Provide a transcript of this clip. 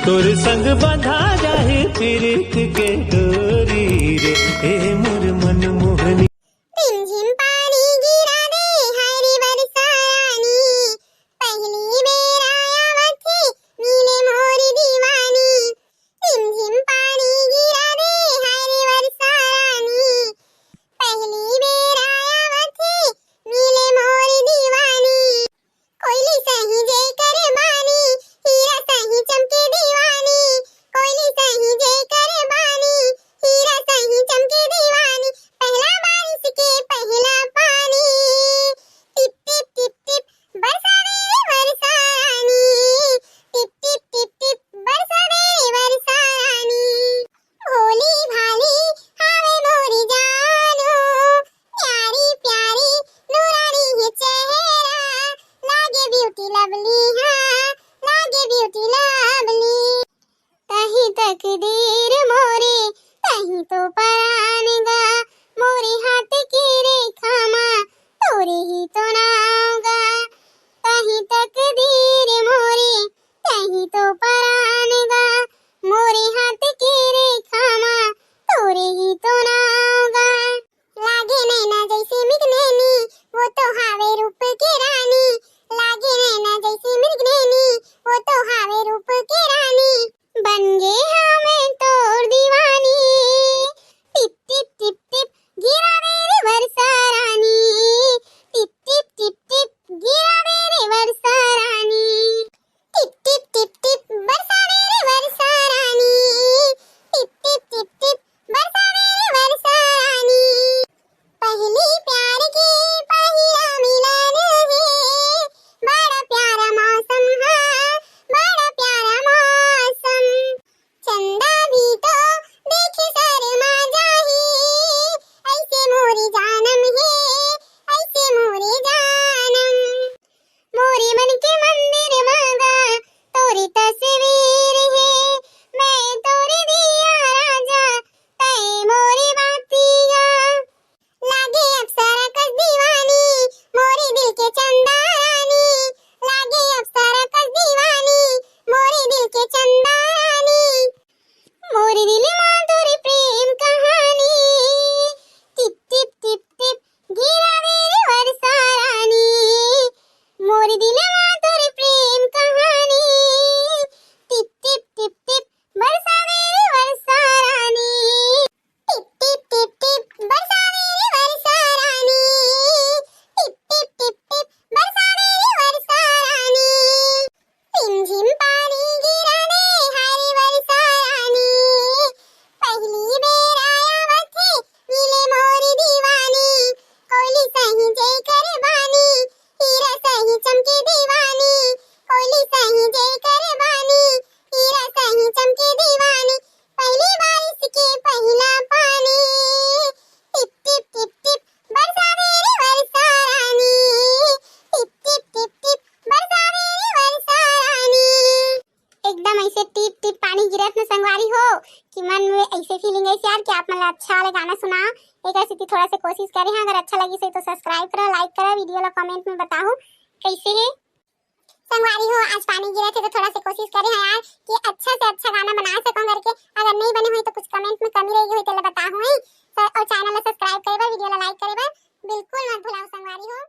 तोर संग बंधा जाए प्रीत के डोरी रे, ए मोर मन मोहनी। रिमझिम पानी गिरा दे हाय रे बरसा रानी, पहली बेर आया वथे मिले मोरी दीवानी। रिमझिम पानी गिरा दे हाय रे बरसा रानी, पहली बेर आया वथे मिले मोरी दीवानी। कोयली सही जे करे बानी, हीरा सही चमके दीवानी। कोयली सही जे करे बानी, हीरा सही चमके दीवानी। पहला बारिश के पहला पानी, टिप टिप टिप टिप बरसा दे रे बरसा रानी, टिप टिप टिप टिप बरसा दे रे बरसा रानी। भोली भाली हावे मोरी जानो, प्यारी प्यारी नूरानी है चेहरा, लागे ब्यूटी लवली हाँ, लागे ब्यूटी लवली। कहीं तकदीर मोरे कहीं तो परान गा, मोरे हाथ की रेखा माँ तोरे ही तो नाम गा। कहीं तकदीर मोरे कहीं तो परान गा, मोरे हाथ की रेखा माँ तोरे ही तो नाम गा। लागे नैना जैसे मृगनैनी वो तो हावे रूप की रानी, लागे नैना जैसे मृगनैनी वो तो हावे रूप की रानी। बन गे हमें तोर दीवानी, टिप टिप टिप टिप गिरा दे रे बरसा रानी, टिप टिप टिप टिप गिरा दे रे बरसा रानी। टिप टिप टिप टिप बरसा दे रे बरसा रानी, टिप टिप टिप टिप बरसा दे रे बरसा रानी। पहली प्यार के पहला मिलन है, बड़ा प्यारा मौसम हाँ, बड़ा प्यारा मौसम। चंदा भी तो देखे शर्मा जाही, ऐसे मोरी जानम है, ऐसे मोरे जानम। मोरे मन के मंदिर मांगा तोरी तस्वीर है, मैं तोरे दिया राजा तय मोरी बातिया। लागे अप्सरा कस दीवानी, मोरे दिल के चंदा रानी, लागे अप्सरा कस दीवानी, मोरे दिल के चंदा रानी। मोरे दिल माँ तोरी प्रेम कहानी, टिप टिप टिप टिप गिरा दे रे बरसा रानी। मोरे दिल माँ तोरी प्रेम कहानी, टिप टिप टिप टिप बरसा दे रे बरसा रानी, टिप टिप टिप टिप बरसा दे रे बरसा रानी, टिप टिप टिप टिप बरसा दे रे बरसा रानी। रिमझिम पानी गिरा दे हाय रे बरसा रानी, पहली बेर आया वथे मिले मोरी दीवानी। कोयली सही जे करे बानी, हीरा सही चमके दीवानी। कोयली सही जे करे बानी, हीरा सही चमके दीवानी। पहली बारिश के पहला पानी, टिप टिप टिप टिप बरसा दे रे बरसा रानी, टिप टिप टिप टिप बरसा दे रे बरसा रानी। एकदम ऐसे टिप टिप पानी गिरत न संगवारी हो कि मन में ऐसे फीलिंग ऐसे यार कि आप मतलब अच्छा वाला गाना सुना। एक ऐसी थोड़ा सा कोशिश करें, अगर अच्छा लगी से तो सब्सक्राइब करो, लाइक करो, वीडियो ला कमेंट में बताओ कैसे है संगवारी हो। आज पानी गिरा थे तो थोड़ा सा कोशिश करें यार कि अच्छा से अच्छा गाना बना सकूं करके। अगर नहीं बने हुए तो कुछ कमेंट में कमी रही हुई तो बताओ। और चैनल ला सब्सक्राइब करे, वीडियो ला लाइक करे, बिल्कुल मत भूलाओ संगवारी हो।